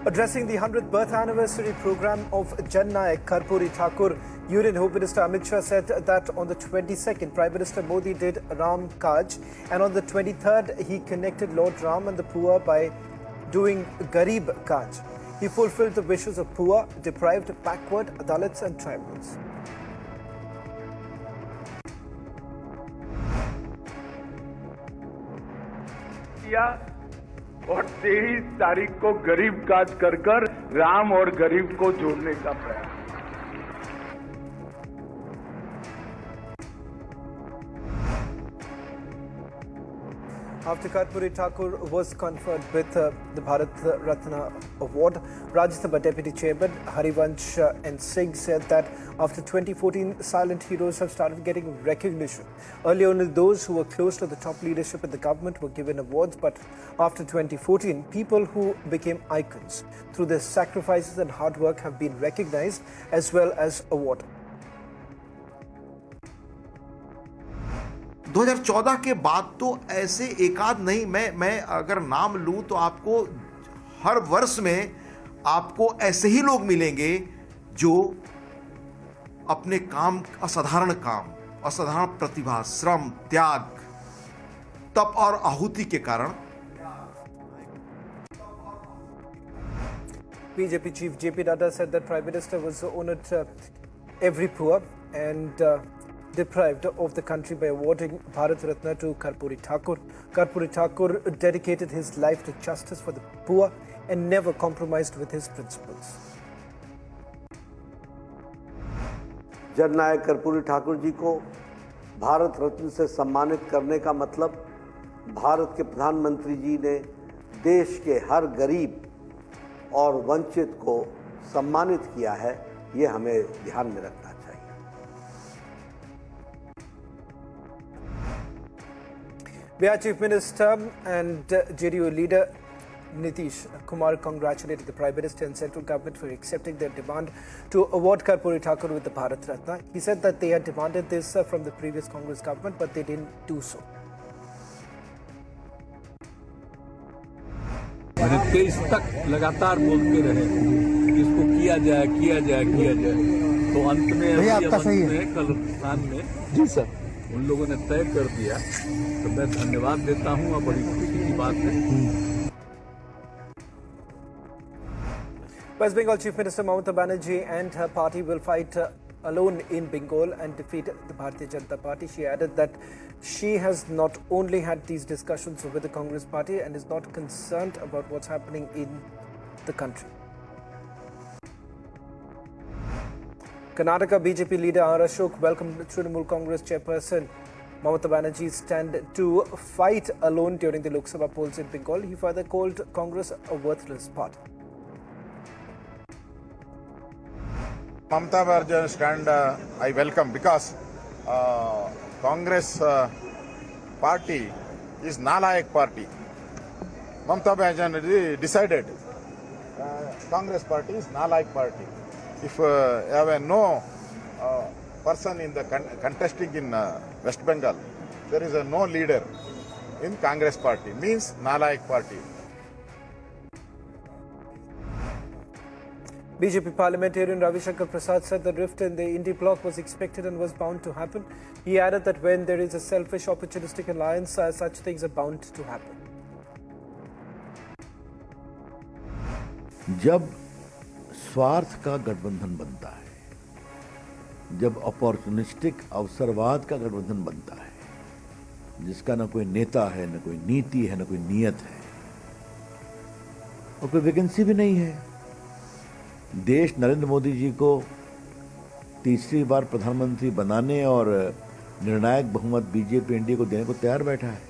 Addressing the 100th birth anniversary program of Jan Nayak Karpoori Thakur, Union Home Minister Amit Shah said that on the 22nd, Prime Minister Modi did Ram Kaj, and on the 23rd, he connected Lord Ram and the poor by doing Gareeb kaaj. He fulfilled the wishes of poor, deprived, backward, Dalits and tribals. और 23 तारीख को गरीब काज कर राम और गरीब को जोड़ने का प्रयास। After Karpoori Thakur was conferred with the Bharat Ratna Award, Rajya Sabha Deputy Chairman Harivansh and Singh said that after 2014, silent heroes have started getting recognition. Earlier, only those who were close to the top leadership in the government were given awards, but after 2014, people who became icons through their sacrifices and hard work have been recognized as well as awarded. 2014 के बाद तो ऐसे एकाध नहीं, मैं अगर नाम लूं तो आपको हर वर्ष में आपको ऐसे ही लोग मिलेंगे जो अपने काम, असाधारण प्रतिभा, श्रम, त्याग, तप और आहुति के कारण। BJP Chief JP Nadda said that Prime Minister was honored every poor and deprived of the country by awarding Bharat Ratna to Karpoori Thakur. Karpoori Thakur dedicated his life to justice for the poor and never compromised with his principles. जननायक कर्पूरी ठाकुर जी को भारत रत्न से सम्मानित करने का मतलब भारत के प्रधानमंत्री जी ने देश के हर गरीब और वंचित को सम्मानित किया है, ये हमें ध्यान में रखना चाहिए। Bihar Chief Minister and JDU leader Nitish Kumar congratulated the Prime Minister and central government for accepting their demand to award Karpoori Thakur with the Bharat Ratna. He said that they had demanded this from the previous Congress government, but they didn't do so. तेईस तक लगातार बोलते रहे कि इसको किया जाए, तो अंत में कल शाम में जी सर उन लोगों ने तय कर दिया, तो मैं धन्यवाद देता हूं और बड़ी खुशी की बात है। West Bengal Chief Minister Mamata Banerjee and her party will fight alone in Bengal and defeat the Bharatiya Janata Party. She added that she has not only had these discussions with the Congress party and is not concerned about what's happening in the country. Karnataka BJP leader R. Ashok welcomed Trinamool Congress chairperson Mamata Banerjee's stand to fight alone during the Lok Sabha polls in Bengal. He further called Congress a worthless party. Mamata Banerjee's stand I welcome because Congress party is Nalayak party. Mamata Banerjee decided Congress party is Nalayak party. If have no person in the contesting in West Bengal, there is no leader in Congress party, means Nalayak party. BJP parliamentarian Ravi Shankar Prasad said the rift in the INDI bloc was expected and was bound to happen. He added that when there is a selfish, opportunistic alliance, such things are bound to happen. जब स्वार्थ का गठबंधन बनता है, जब opportunistic अवसरवाद का गठबंधन बनता है, जिसका न कोई नेता है, न कोई नीति है, न कोई नियत है और कोई वैकेंसी भी नहीं है, देश नरेंद्र मोदी जी को तीसरी बार प्रधानमंत्री बनाने और निर्णायक बहुमत बीजेपी एनडीए को देने को तैयार बैठा है।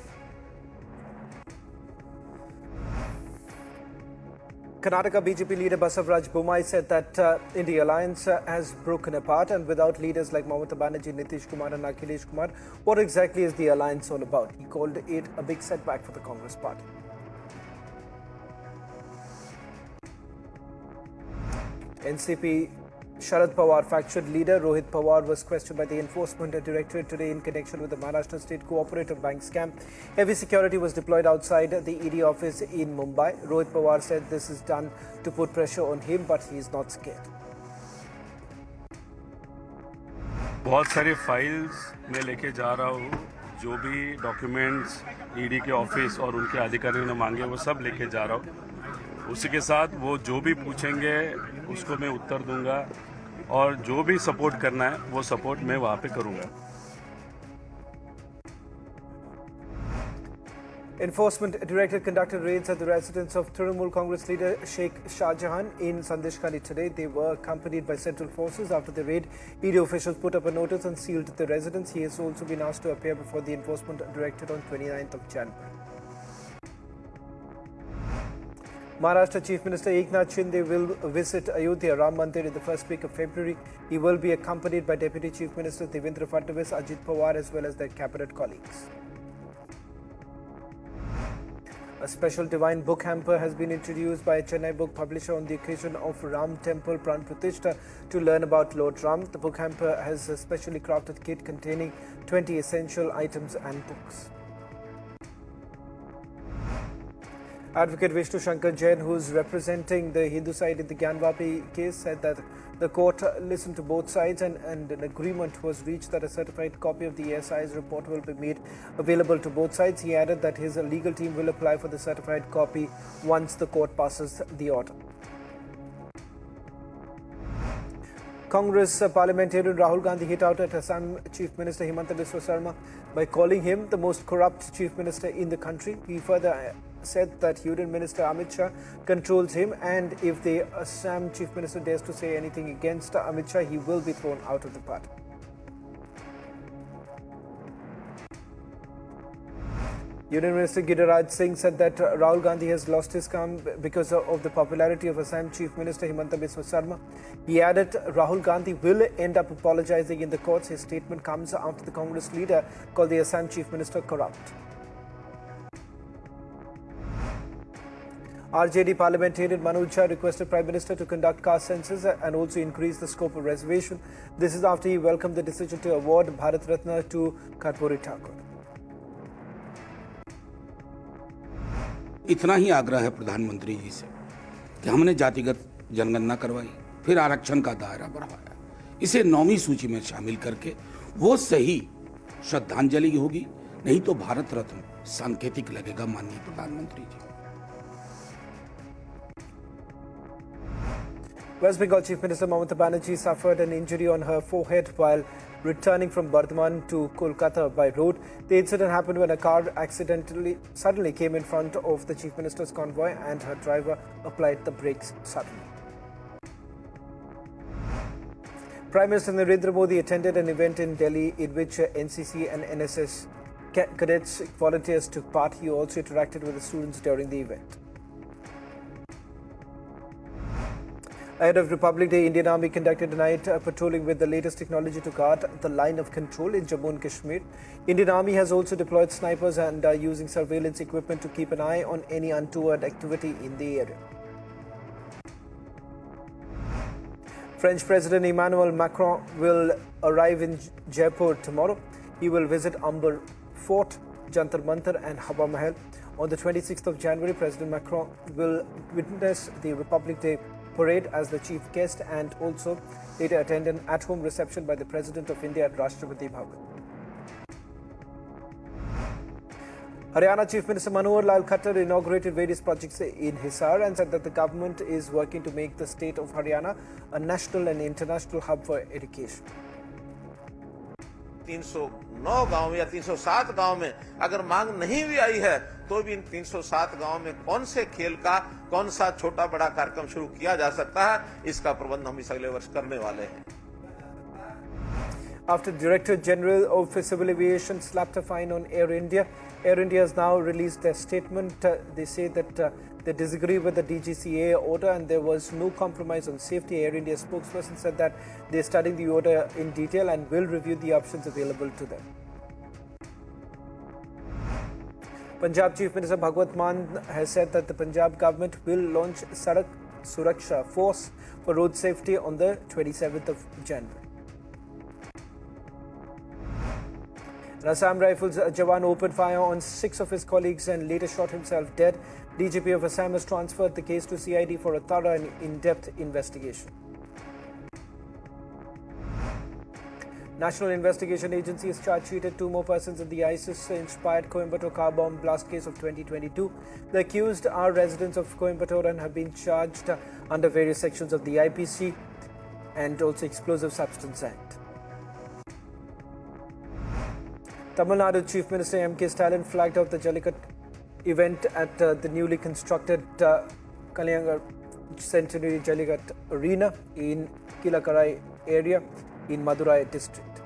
Karnataka BJP leader Basavaraj Bommai said that India alliance has broken apart, and without leaders like Mamata Banerjee, Nitish Kumar and Akhilesh Kumar, what exactly is the alliance all about? He called it a big setback for the Congress party. NCP Sharad Pawar faction leader Rohit Pawar was questioned by the Enforcement Directorate today in connection with the Maharashtra State Cooperative Bank scam. Heavy security was deployed outside the ED office in Mumbai. Rohit Pawar said this is done to put pressure on him, but he is not scared. बहुत सारे files मैं लेके जा रहा हूँ, जो भी documents ED के ऑफिस और उनके अधिकारियों ने मांगे वो सब लेके जा रहा हूँ। उसी के साथ वो जो भी पूछेंगे उसको मैं उत्तर दूंगा और जो भी सपोर्ट करना है वो सपोर्ट मैं वहाँ पे करूँगा। Enforcement Directorate conducted raids at the residence of Trinamool Congress leader Sheikh Shahjahan in Sandeshkhali today. They were accompanied by central forces. After the raid, ED officials put up a notice and sealed the residence. He has also been asked to appear before the Enforcement Directorate on 29th of January. Maharashtra Chief Minister Eknath Shinde will visit Ayodhya Ram Mandir in the first week of February. He will be accompanied by Deputy Chief Minister Devendra Fadnavis, Ajit Pawar as well as their cabinet colleagues. A special divine book hamper has been introduced by a Chennai book publisher on the occasion of Ram Temple Pran Pratishtha to learn about Lord Ram. The book hamper has a specially crafted kit containing 20 essential items and books. Advocate Vishnu Shankar Jain, who is representing the Hindu side in the Gyanvapi case, said that the court listened to both sides and an agreement was reached that a certified copy of the ASI's report will be made available to both sides. He added that his legal team will apply for the certified copy once the court passes the order. Congress parliamentarian Rahul Gandhi hit out at Assam Chief Minister Himanta Biswa Sarma by calling him the most corrupt Chief Minister in the country. He further said that Union Minister Amit Shah controls him, and if the Assam Chief Minister dares to say anything against Amit Shah, he will be thrown out of the party. Union Minister Giriraj Singh said that Rahul Gandhi has lost his calm because of the popularity of Assam Chief Minister Himanta Biswa Sarma. He added Rahul Gandhi will end up apologizing in the courts. His statement comes after the Congress leader called the Assam Chief Minister corrupt. RJD parliamentarian Manoj Shah requested Prime Minister to conduct caste census and also increase the scope of reservation. This is after he welcomed the decision to award Bharat Ratna to Karpoori Thakur. इतना ही आग्रह है प्रधानमंत्री जी से कि हमने जातिगत जनगणना करवाई, फिर आरक्षण का दायरा बढ़ाया, इसे 9वीं सूची में शामिल करके वो सही श्रद्धांजलि होगी, नहीं तो भारत रत्न सांकेतिक लगेगा माननीय प्रधानमंत्री जी। West Bengal Chief Minister Mamata Banerjee suffered an injury on her forehead while returning from Bardhaman to Kolkata by road. The incident happened when a car suddenly came in front of the Chief Minister's convoy and her driver applied the brakes suddenly. Prime Minister Narendra Modi attended an event in Delhi in which NCC and NSS cadets volunteers took part. He also interacted with the students during the event. Ahead of Republic Day, Indian Army conducted a night patrolling with the latest technology to guard the line of control in Jammu and Kashmir. Indian Army has also deployed snipers and are using surveillance equipment to keep an eye on any untoward activity in the area. French President Emmanuel Macron will arrive in Jaipur tomorrow. He will visit Amber Fort, Jantar Mantar and Hawa Mahal. On the 26th of January, President Macron will witness the Republic Day parade as the chief guest and also later attend an at-home reception by the President of India at Rashtrapati Bhavan. Haryana Chief Minister Manohar Lal Khattar inaugurated various projects in Hisar and said that the government is working to make the state of Haryana a national and international hub for education. 309 गांव या 307 गांव में अगर मांग नहीं भी आई है तो भी इन 307 गांव में कौन से खेल का कौन सा छोटा बड़ा कार्यक्रम शुरू किया जा सकता है, इसका प्रबंध हम इस अगले वर्ष करने वाले हैं। After Director General of Civil Aviation slapped a fine on Air India, Air India has now released their statement. They say that they disagree with the DGCA order and there was no compromise on safety. Air India spokesperson said that they are studying the order in detail and will review the options available to them. Punjab Chief Minister Bhagwat Mann has said that the Punjab government will launch Sadak Suraksha Force for road safety on the 27th of January. Assam Rifles Jawan opened fire on 6 of his colleagues and later shot himself dead. DGP of Assam has transferred the case to CID for a thorough and in-depth investigation. National Investigation Agency has charge-sheeted 2 more persons in the ISIS-inspired Coimbatore car bomb blast case of 2022. The accused are residents of Coimbatore and have been charged under various sections of the IPC and also Explosive Substance Act. Tamil Nadu Chief Minister M.K. Stalin flagged off the Jallikat event at the newly constructed Kalyangar Centenary Jallikat Arena in Kilakarai area in Madurai district.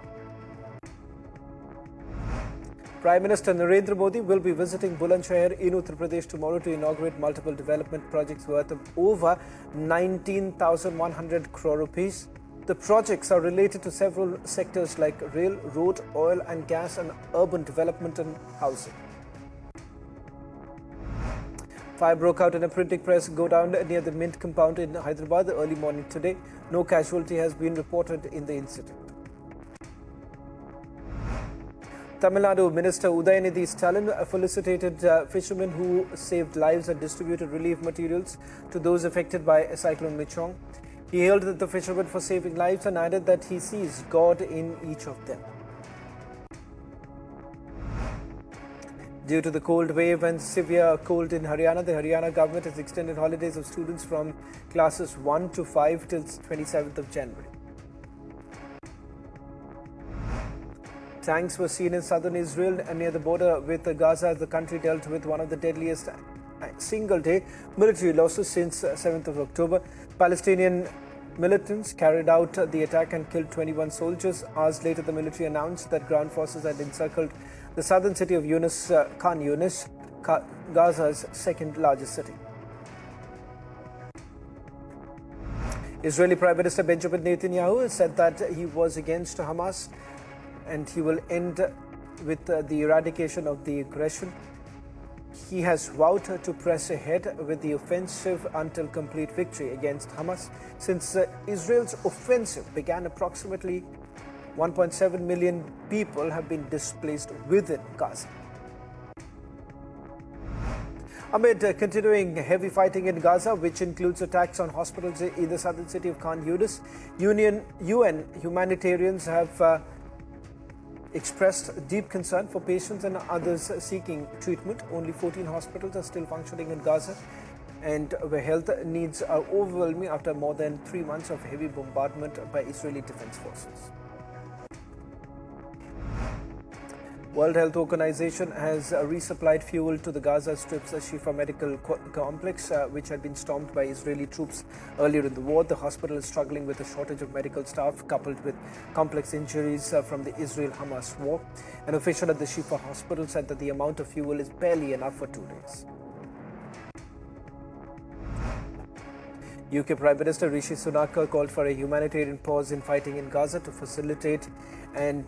Prime Minister Narendra Modi will be visiting Bulandshahr in Uttar Pradesh tomorrow to inaugurate multiple development projects worth of over 19,100 crore rupees. The projects are related to several sectors like rail, road, oil and gas and urban development and housing. Fire broke out in a printing press godown near the Mint compound in Hyderabad early morning today. No casualty has been reported in the incident. Tamil Nadu Minister Udayanidhi Stalin felicitated fishermen who saved lives and distributed relief materials to those affected by Cyclone Michong. He hailed the fishermen for saving lives and added that he sees God in each of them. Due to the cold wave and severe cold in Haryana, the Haryana government has extended holidays of students from classes 1 to 5 till 27th of January. Tanks were seen in southern Israel and near the border with Gaza as the country dealt with one of the deadliest single-day military losses since 7th of October. Palestinian militants carried out the attack and killed 21 soldiers. Hours later, the military announced that ground forces had encircled the southern city of Khan Yunis, Gaza's second largest city. Israeli Prime Minister Benjamin Netanyahu said that he was against Hamas and he will end with the eradication of the aggression. He has vowed to press ahead with the offensive until complete victory against Hamas. Since Israel's offensive began, approximately 1.7 million people have been displaced within Gaza. Amid continuing heavy fighting in Gaza, which includes attacks on hospitals in the southern city of Khan Yunis, UN humanitarians have expressed deep concern for patients and others seeking treatment. Only 14 hospitals are still functioning in Gaza, and where health needs are overwhelming after more than 3 months of heavy bombardment by Israeli defense forces. World Health Organization has resupplied fuel to the Gaza Strip's Shifa Medical Complex, which had been stormed by Israeli troops earlier in the war. The hospital is struggling with a shortage of medical staff coupled with complex injuries from the Israel-Hamas war. An official at the Shifa hospital said that the amount of fuel is barely enough for 2 days. UK Prime Minister Rishi Sunak called for a humanitarian pause in fighting in Gaza to facilitate and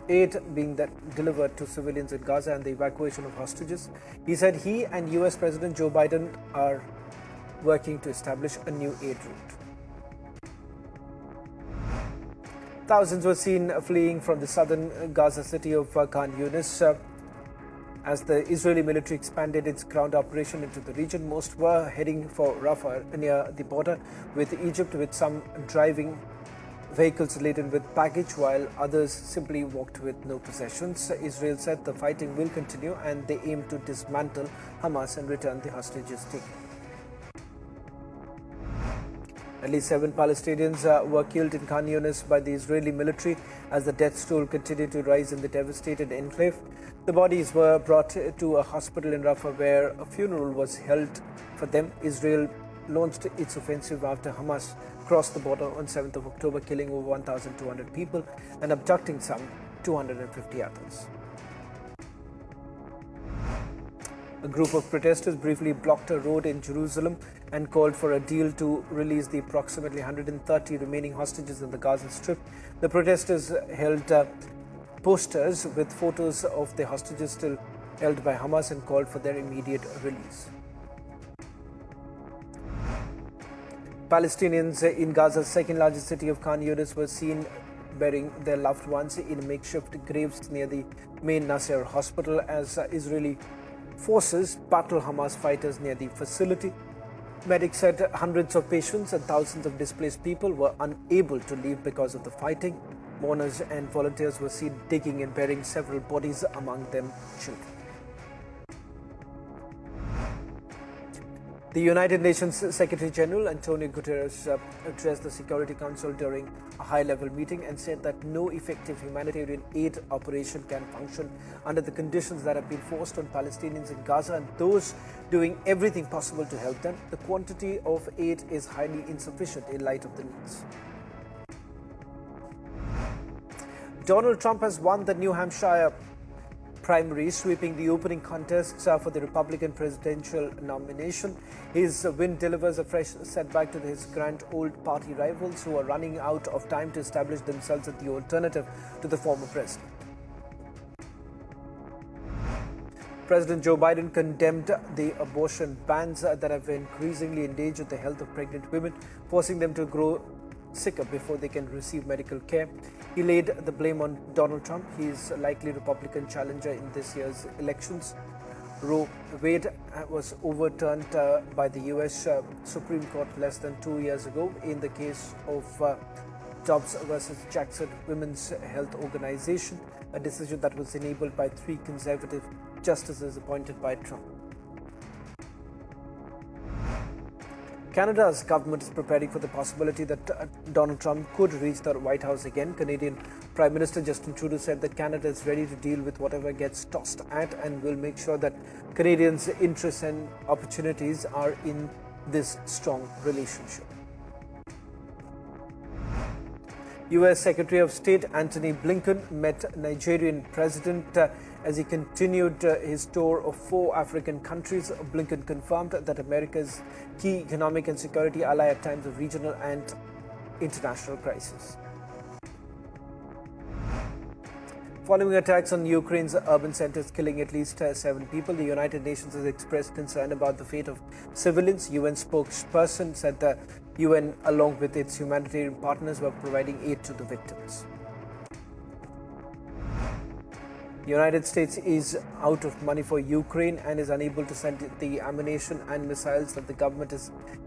aid being delivered to civilians in Gaza and the evacuation of hostages. He said he and US President Joe Biden are working to establish a new aid route. Thousands were seen fleeing from the southern Gaza city of Khan Yunis as the Israeli military expanded its ground operation into the region. Most were heading for Rafah near the border with Egypt, with some driving vehicles laden with baggage, while others simply walked with no possessions. Israel said the fighting will continue and they aim to dismantle Hamas and return the hostages taken. At least 7 Palestinians were killed in Khan Yunis by the Israeli military as the death toll continued to rise in the devastated enclave. The bodies were brought to a hospital in Rafah where a funeral was held for them. Israel launched its offensive after Hamas crossed the border on 7th of October, killing over 1,200 people and abducting some 250 others. A group of protesters briefly blocked a road in Jerusalem and called for a deal to release the approximately 130 remaining hostages in the Gaza Strip. The protesters held posters with photos of the hostages still held by Hamas and called for their immediate release. Palestinians in Gaza's second largest city of Khan Yunis were seen burying their loved ones in makeshift graves near the main Nasser hospital as Israeli forces battle Hamas fighters near the facility. Medics said hundreds of patients and thousands of displaced people were unable to leave because of the fighting. Mourners and volunteers were seen digging and burying several bodies, among them children. The United Nations Secretary General Antonio Guterres addressed the Security Council during a high-level meeting and said that no effective humanitarian aid operation can function under the conditions that have been forced on Palestinians in Gaza and those doing everything possible to help them. The quantity of aid is highly insufficient in light of the needs. Donald Trump has won the New Hampshire primary, sweeping the opening contests for the Republican presidential nomination. His win delivers a fresh setback to his grand old party rivals who are running out of time to establish themselves as the alternative to the former president. President Joe Biden condemned the abortion bans that have increasingly endangered the health of pregnant women, forcing them to grow sicker before they can receive medical care. He laid the blame on Donald Trump. He is a likely Republican challenger in this year's elections. Roe Wade was overturned by the U.S. Supreme Court less than 2 years ago in the case of Dobbs versus Jackson Women's Health Organization, a decision that was enabled by 3 conservative justices appointed by Trump. Canada's government is preparing for the possibility that Donald Trump could reach the White House again. Canadian Prime Minister Justin Trudeau said that Canada is ready to deal with whatever gets tossed at and will make sure that Canadians' interests and opportunities are in this strong relationship. U.S. Secretary of State Antony Blinken met Nigerian President as he continued his tour of 4 African countries. Blinken confirmed that America is key economic and security ally at times of regional and international crisis. Following attacks on Ukraine's urban centers killing at least 7 people, the United Nations has expressed concern about the fate of civilians. UN spokesperson said the UN, along with its humanitarian partners, were providing aid to the victims. The United States is out of money for Ukraine and is unable to send the ammunition and missiles that the government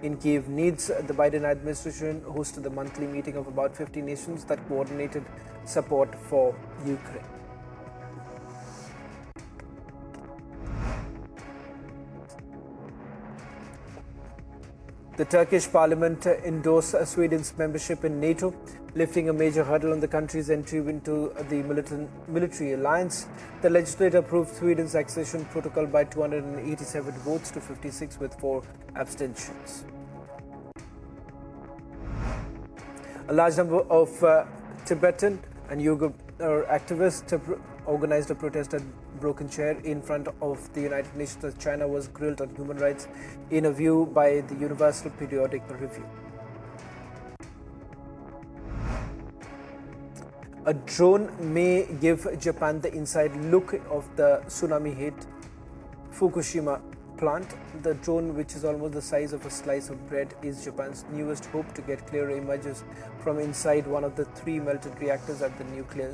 in Kiev needs. The Biden administration hosted the monthly meeting of about 50 nations that coordinated support for Ukraine. The Turkish parliament endorsed Sweden's membership in NATO, lifting a major hurdle on the country's entry into the military alliance. The legislature approved Sweden's accession protocol by 287 votes to 56 with 4 abstentions. A large number of Tibetan and Uyghur activists organized a protest at Broken Chair in front of the United Nations as China was grilled on human rights in a view by the Universal Periodic Review. A drone may give Japan the inside look of the tsunami-hit Fukushima plant. The drone, which is almost the size of a slice of bread, is Japan's newest hope to get clearer images from inside one of the 3 melted reactors at the nuclear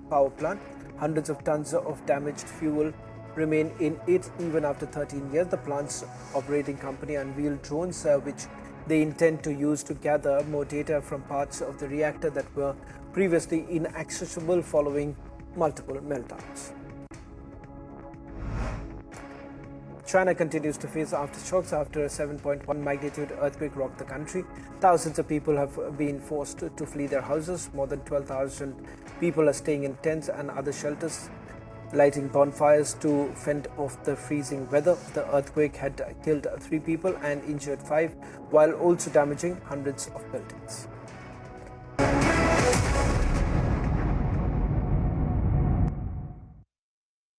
power plant. Hundreds of tons of damaged fuel remain in it even after 13 years. The plant's operating company unveiled drones which they intend to use to gather more data from parts of the reactor that were previously inaccessible following multiple meltdowns. China continues to face aftershocks after a 7.1 magnitude earthquake rocked the country. Thousands of people have been forced to flee their houses. More than 12,000 people are staying in tents and other shelters, lighting bonfires to fend off the freezing weather. The earthquake had killed 3 people and injured 5, while also damaging hundreds of buildings.